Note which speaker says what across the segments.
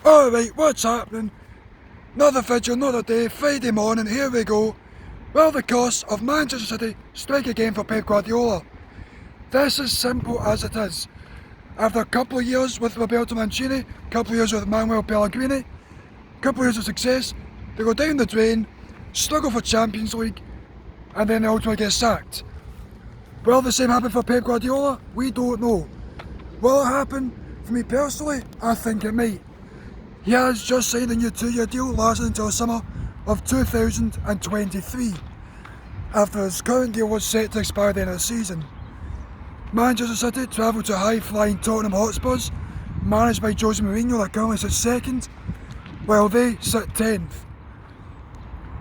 Speaker 1: Alright, what's happening? Another video, another day, Friday morning, here we go. Will the cost of Manchester City strike again for Pep Guardiola? This is simple as it is. After a couple of years with Roberto Mancini, a couple of years with Manuel Pellegrini, a couple of years of success, they go down the drain, struggle for Champions League, and then they ultimately get sacked. Will the same happen for Pep Guardiola? We don't know. Will it happen? For me personally, I think it might. He has just signed a new 2-year deal lasting until the summer of 2023, after his current deal was set to expire at the end of the season. Manchester City travel to high-flying Tottenham Hotspurs, managed by Jose Mourinho, that currently sits second, while they sit 10th.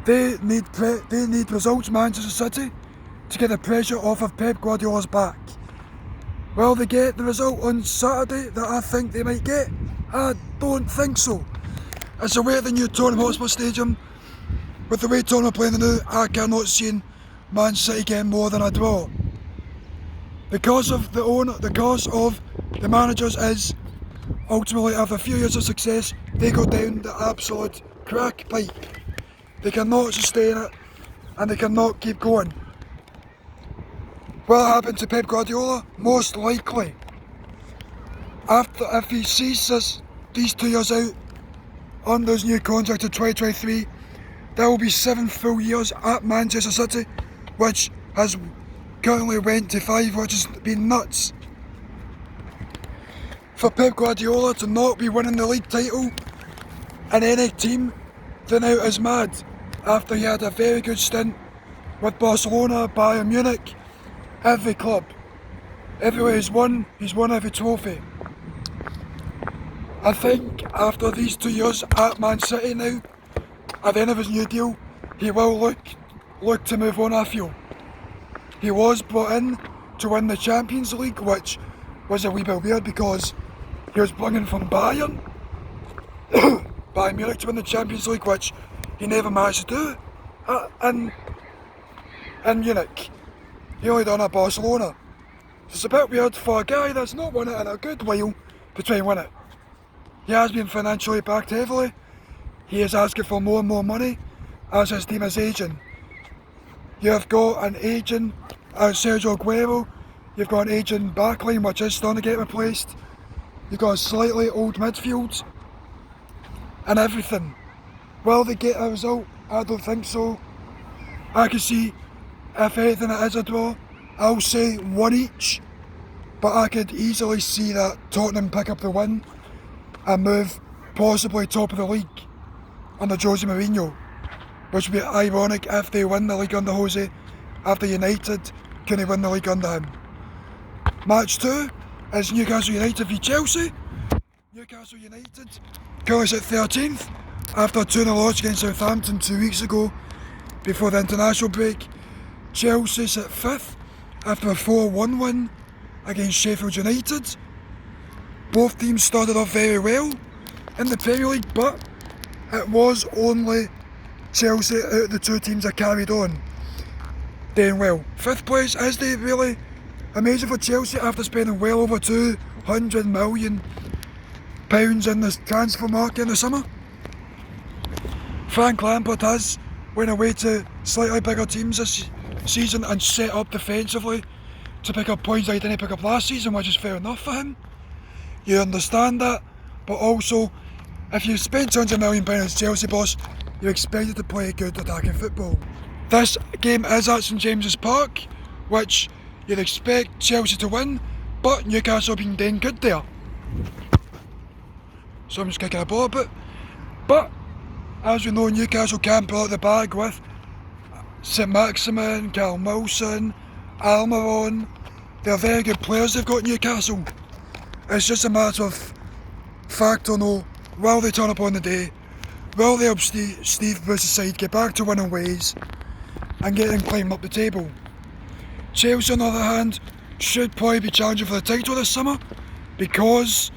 Speaker 1: They need results, Manchester City, to get the pressure off of Pep Guardiola's back. Will they get the result on Saturday that I think they might get? I don't think so. It's away at the new Tottenham Hotspur Stadium. With the way Tottenham are playing now, I cannot see Man City getting more than a draw. Because of the managers is, ultimately after a few years of success, they go down the absolute crack pipe. They cannot sustain it, and they cannot keep going. Will it happen to Pep Guardiola? Most likely. If he sees these 2 years out on his new contract in 2023, there will be 7 full years at Manchester City, which has currently went to 5, which has been nuts. For Pep Guardiola to not be winning the league title in any team, then out is mad, after he had a very good stint with Barcelona, Bayern Munich, every club. Everywhere he's won every trophy. I think after these 2 years at Man City now, at the end of his new deal, he will look to move on, I feel. He was brought in to win the Champions League, which was a wee bit weird because he was brought in from Bayern Munich to win the Champions League, which he never managed to do in Munich. He only done at Barcelona. So it's a bit weird for a guy that's not won it in a good while to try and win it. He has been financially backed heavily. He is asking for more and more money as his team is aging. You have got an aging Sergio Aguero, you've got an aging backline which is starting to get replaced, you've got a slightly old midfield, and everything. Will they get a result? I don't think so. I can see, if anything it is a draw, I'll say 1 each, but I could easily see that Tottenham pick up the win and move possibly top of the league under Jose Mourinho, which would be ironic if they win the league under Jose after United couldn't win the league under him. Match 2 is Newcastle United v Chelsea. Newcastle United currently sit 13th after a 2-0 loss against Southampton 2 weeks ago before the international break. Chelsea sit 5th after a 4-1 win against Sheffield United. Both teams started off very well in the Premier League, but it was only Chelsea out of the 2 teams that carried on doing well. 5th place, is they really amazing for Chelsea after spending well over £200 million in the transfer market in the summer? Frank Lampard has went away to slightly bigger teams this season and set up defensively to pick up points that he didn't pick up last season, which is fair enough for him. You understand that, but also if you spent £200 million as Chelsea boss, you're expected to play good attacking football. This game is at St James's Park, which you'd expect Chelsea to win, but Newcastle have been doing good there. So I'm just kicking a ball a bit. But as we know, Newcastle can pull out the bag with St Maximin, Callum Wilson, Almiron. They're very good players they've got, Newcastle. It's just a matter of fact or no. Will they turn up on the day? Will they help Steve Bruce's side get back to winning ways and get them climbing up the table? Chelsea, on the other hand, should probably be challenging for the title this summer because,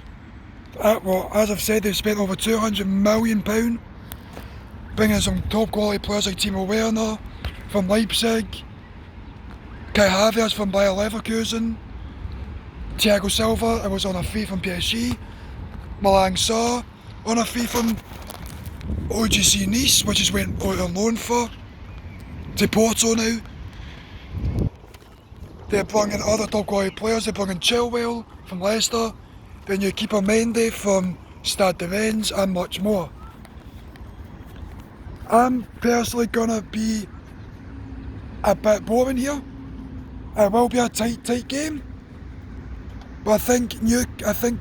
Speaker 1: as I've said, they've spent over £200 million bringing in some top quality players like Timo Werner from Leipzig, Kai Havertz from Bayer Leverkusen, Thiago Silva, I was on a fee from PSG, Malang Sarr, on a fee from OGC Nice, which is went out on loan for, to Porto now. They're bringing other top quality players. They're bringing Chilwell from Leicester, then you keep Mendy from Stade de Rennes, and much more. I'm personally gonna be a bit boring here. It will be a tight game, but I think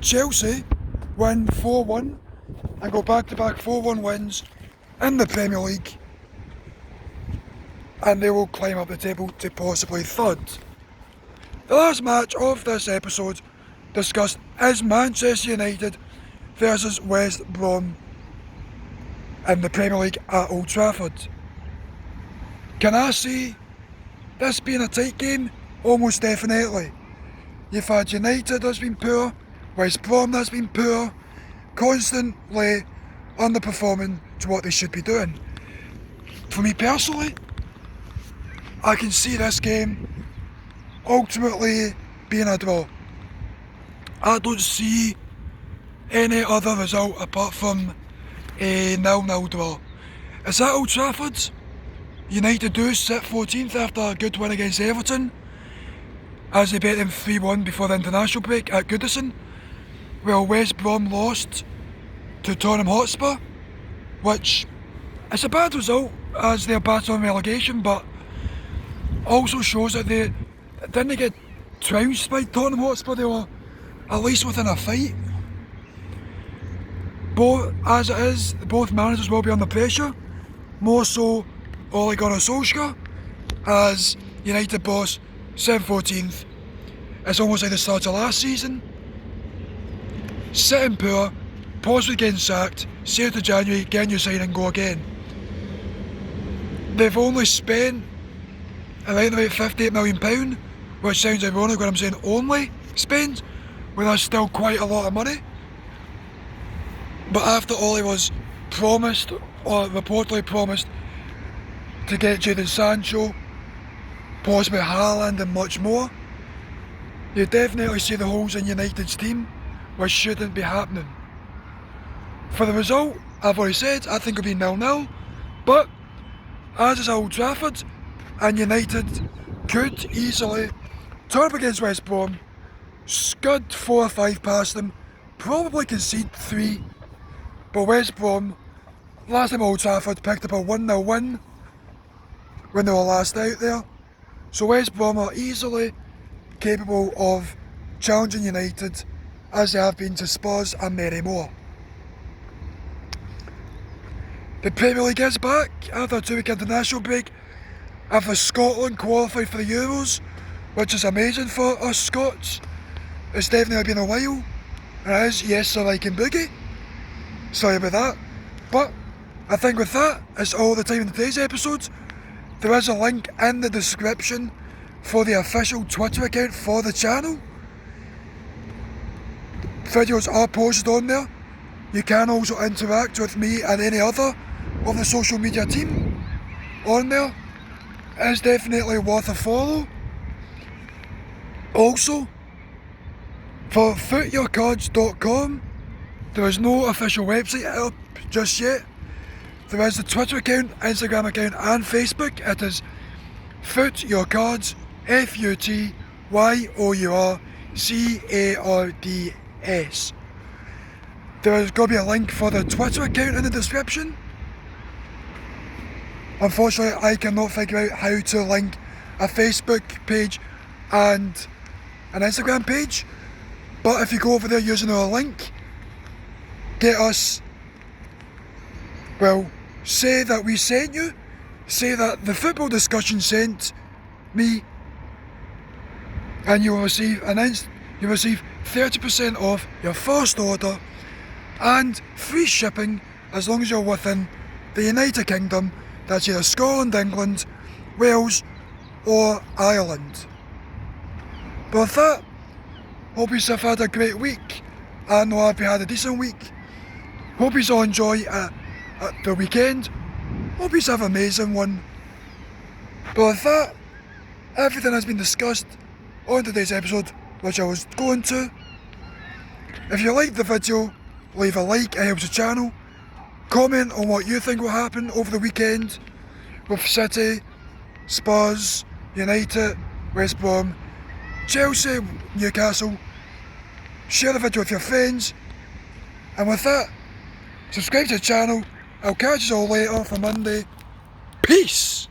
Speaker 1: Chelsea win 4-1 and go back-to-back 4-1 wins in the Premier League, and they will climb up the table to possibly third. The last match of this episode discussed is Manchester United versus West Brom in the Premier League at Old Trafford. Can I say this being a tight game? Almost definitely. You've had United that's been poor, West Brom that's been poor, constantly underperforming to what they should be doing. For me personally, I can see this game ultimately being a draw. I don't see any other result apart from a 0-0 draw. It's at Old Trafford. United do sit 14th after a good win against Everton, as they beat them 3-1 before the international break at Goodison, while West Brom lost to Tottenham Hotspur, which is a bad result as they're battling relegation, but also shows that they didn't get trounced by Tottenham Hotspur. They were at least within a fight. As it is, both managers will be under pressure, more so Ole Gunnar Solskjaer, as United boss, 7th-14th. It's almost like the start of last season. Sitting poor, possibly getting sacked, see out to January, get a new sign and go again. They've only spent around about £58 million, which sounds ironic when I'm saying only spent, when that's still quite a lot of money. But after Ole was promised, or reportedly promised, to get Jadon Sancho, possibly Haaland and much more, you definitely see the holes in United's team, which shouldn't be happening. For the result, I've already said, I think it'll be 0-0, but as is Old Trafford, and United could easily turn up against West Brom, scud 4 or 5 past them, probably concede 3, but West Brom, last time Old Trafford, picked up a 1-0 win when they were last out there, so West Brom are easily capable of challenging United as they have been to Spurs and many more. The Premier League is back after a 2-week international break, after Scotland qualified for the Euros, which is amazing for us Scots. It's definitely been a while, and it is, yes, Sir Like and Boogie. Sorry about that, but I think with that, it's all the time in today's episode. There is a link in the description for the official Twitter account for the channel. Videos are posted on there. You can also interact with me and any other of the social media team on there. It is definitely worth a follow. Also, for footyourcards.com, there is no official website up just yet. There is the Twitter account, Instagram account and Facebook. It is footyourcards, FUTYOURCARDS. There is going to be a link for the Twitter account in the description. Unfortunately, I cannot figure out how to link a Facebook page and an Instagram page, but if you go over there using our link, get us, well, say that we sent you, say that the football discussion sent me, and you will receive 30% off your first order and free shipping as long as you're within the United Kingdom. That's either Scotland, England, Wales or Ireland. But with that, hope you have had a great week. I know I've had a decent week. Hope you all enjoy the weekend. Hope you have an amazing one. But with that, everything has been discussed on today's episode, which I was going to. If you liked the video, leave a like, it helps the channel. Comment on what you think will happen over the weekend with City, Spurs, United, West Brom, Chelsea, Newcastle. Share the video with your friends. And with that, subscribe to the channel. I'll catch you all later for Monday. Peace!